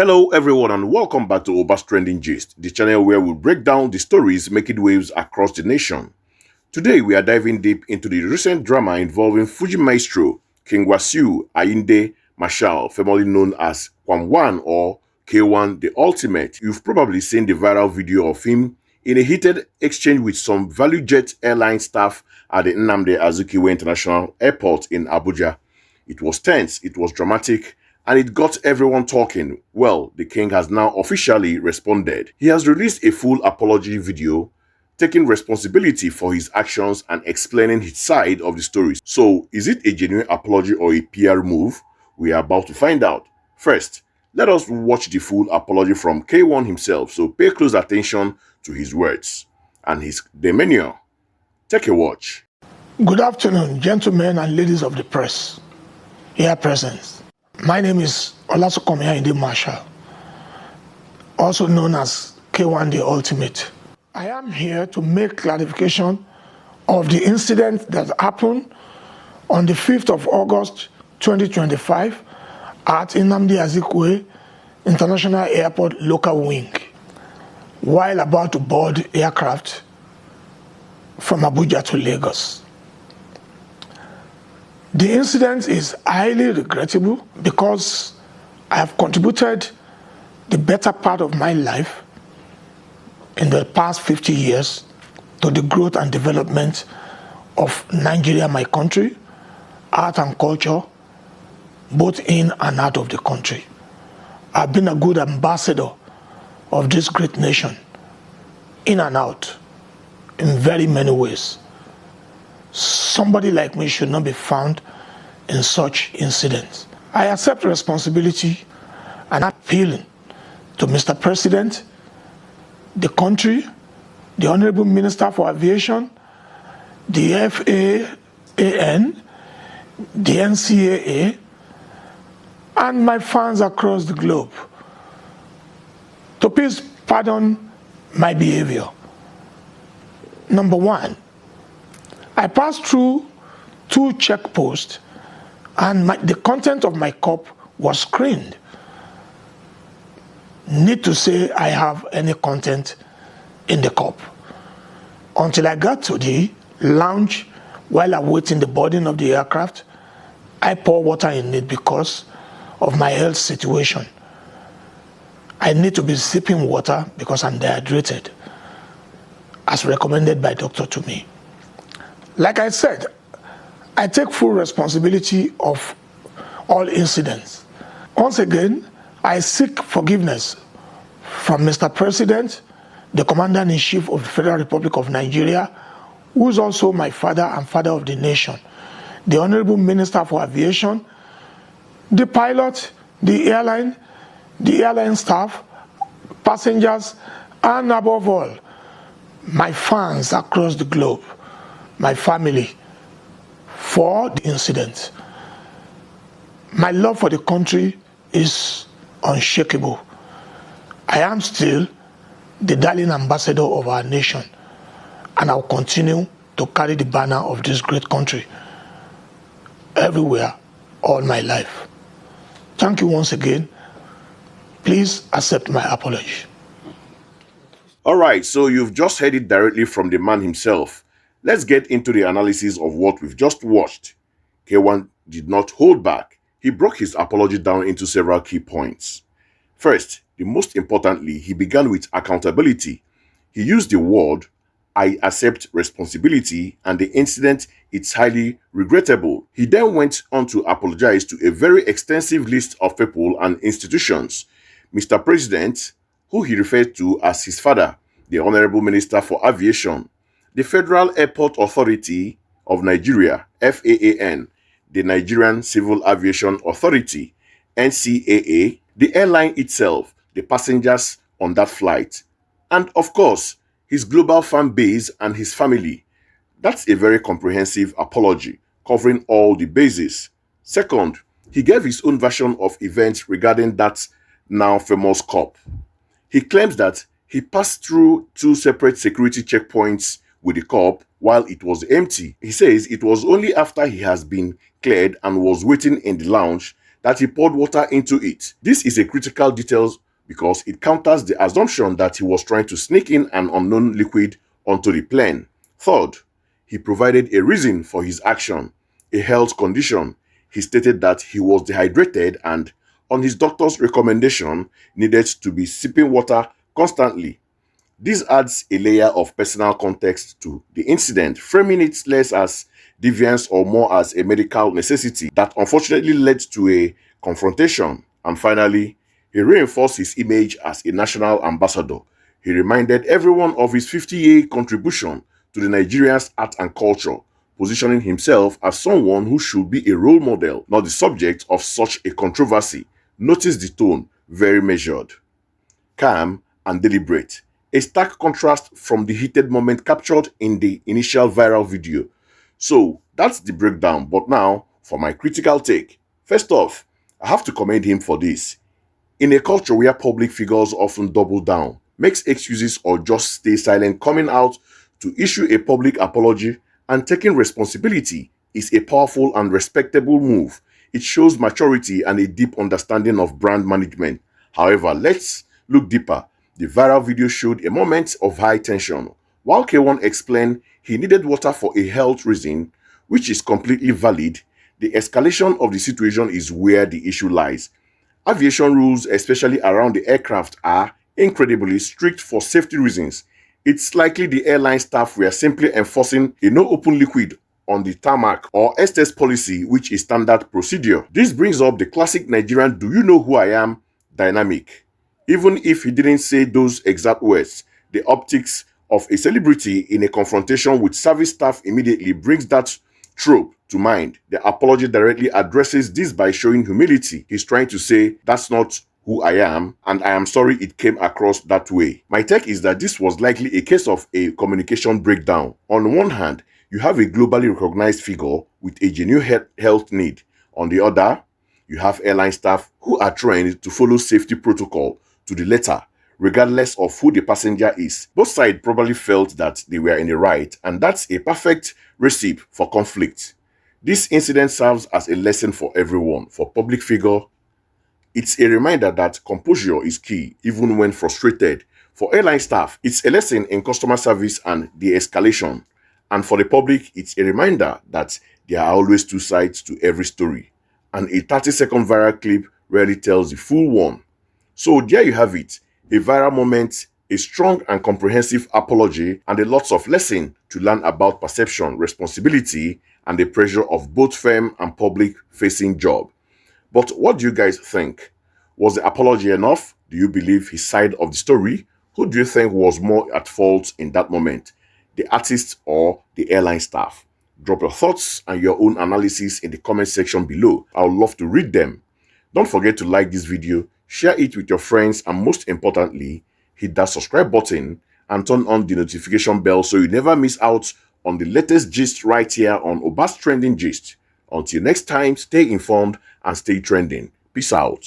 Hello everyone and welcome back to Oba's Trending Gist, the channel where we break down the stories making waves across the nation. Today we are diving deep into the recent drama involving Fuji Maestro Wasiu, Ayinde, Marshal, formerly known as KWAM or K1 the Ultimate. You've probably seen the viral video of him in a heated exchange with some ValueJet airline staff at the Nnamdi Azikiwe International Airport in Abuja. It was tense, it was dramatic, and it got everyone talking. Well, the king has now officially responded. He has released a full apology video, taking responsibility for his actions and explaining his side of the story. So, is it a genuine apology or a PR move? We are about to find out. First, let us watch the full apology from K1 himself, so pay close attention to his words and his demeanor. Take a watch. Good afternoon, gentlemen and ladies of the press here present. My name is Ayinde Marshal, also known as K1 the Ultimate. I am here to make clarification of the incident that happened on the 5th of August 2025 at Nnamdi Azikiwe International Airport local wing while about to board aircraft from Abuja to Lagos. The incident is highly regrettable because I have contributed the better part of my life in the past 50 years to the growth and development of Nigeria, my country, art and culture, both in and out of the country. I've been a good ambassador of this great nation, in and out, in very many ways. Somebody like me should not be found in such incidents. I accept responsibility and appealing to Mr. President, the country, the Honorable Minister for Aviation, the FAAN, the NCAA, and my fans across the globe to please pardon my behavior. Number one, I passed through 2 checkposts and the content of my cup was screened. Need to say I have any content in the cup. Until I got to the lounge while awaiting the boarding of the aircraft, I pour water in it because of my health situation. I need to be sipping water because I'm dehydrated, as recommended by doctor to me. Like I said, I take full responsibility of all incidents. Once again, I seek forgiveness from Mr. President, the Commander-in-Chief of the Federal Republic of Nigeria, who is also my father and father of the nation, the Honorable Minister for Aviation, the pilot, the airline staff, passengers, and above all, my fans across the globe, my family, for the incident. My love for the country is unshakable. I am still the darling ambassador of our nation, and I'll continue to carry the banner of this great country everywhere all my life. Thank you once again. Please accept my apology. Alright, so you've just heard it directly from the man himself. Let's get into the analysis of what we've just watched. K1 did not hold back. He broke his apology down into several key points. First, the most importantly, he began with accountability. He used the word, "I accept responsibility," and the incident, "it's highly regrettable." He then went on to apologize to a very extensive list of people and institutions. Mr. President, who he referred to as his father, the Honorable Minister for Aviation, the Federal Airport Authority of Nigeria, FAAN, the Nigerian Civil Aviation Authority, NCAA, the airline itself, the passengers on that flight, and of course, his global fan base and his family. That's a very comprehensive apology, covering all the bases. Second, he gave his own version of events regarding that now famous cup. He claims that he passed through 2 separate security checkpoints with the cup while it was empty. He says it was only after he has been cleared and was waiting in the lounge that he poured water into it. This is a critical detail because it counters the assumption that he was trying to sneak in an unknown liquid onto the plane. Third, he provided a reason for his action, a health condition. He stated that he was dehydrated and, on his doctor's recommendation, needed to be sipping water constantly. This adds a layer of personal context to the incident, framing it less as deviance or more as a medical necessity that unfortunately led to a confrontation. And finally, he reinforced his image as a national ambassador. He reminded everyone of his 50-year contribution to the Nigerian's art and culture, positioning himself as someone who should be a role model, not the subject of such a controversy. Notice the tone, very measured, calm, and deliberate. A stark contrast from the heated moment captured in the initial viral video. So that's the breakdown, but now for my critical take. First off, I have to commend him for this. In a culture where public figures often double down, makes excuses or just stay silent, coming out to issue a public apology and taking responsibility is a powerful and respectable move. It shows maturity and a deep understanding of brand management. However, let's look deeper. The viral video showed a moment of high tension. While K1 explained he needed water for a health reason, which is completely valid, the escalation of the situation is where the issue lies. Aviation rules, especially around the aircraft, are incredibly strict for safety reasons. It's likely the airline staff were simply enforcing a no open liquid on the tarmac or STS policy, which is standard procedure. This brings up the classic Nigerian "do you know who I am" dynamic. Even if he didn't say those exact words, the optics of a celebrity in a confrontation with service staff immediately brings that trope to mind. The apology directly addresses this by showing humility. He's trying to say, that's not who I am, and I am sorry it came across that way. My take is that this was likely a case of a communication breakdown. On one hand, you have a globally recognized figure with a genuine health need. On the other, you have airline staff who are trained to follow safety protocol to the letter, regardless of who the passenger is. Both sides probably felt that they were in the right, and that's a perfect recipe for conflict. This incident serves as a lesson for everyone. For public figure, it's a reminder that composure is key, even when frustrated. For airline staff, it's a lesson in customer service and de-escalation. And for the public, it's a reminder that there are always two sides to every story. And a 30-second viral clip rarely tells the full one. So there you have it, a viral moment, a strong and comprehensive apology, and a lots of lesson to learn about perception, responsibility, and the pressure of both firm and public-facing job. But what do you guys think? Was the apology enough? Do you believe his side of the story? Who do you think was more at fault in that moment? The artist or the airline staff? Drop your thoughts and your own analysis in the comment section below. I would love to read them. Don't forget to like this video, share it with your friends, and most importantly, hit that subscribe button and turn on the notification bell so you never miss out on the latest gist right here on Oba's Trending Gist. Until next time, stay informed and stay trending. Peace out.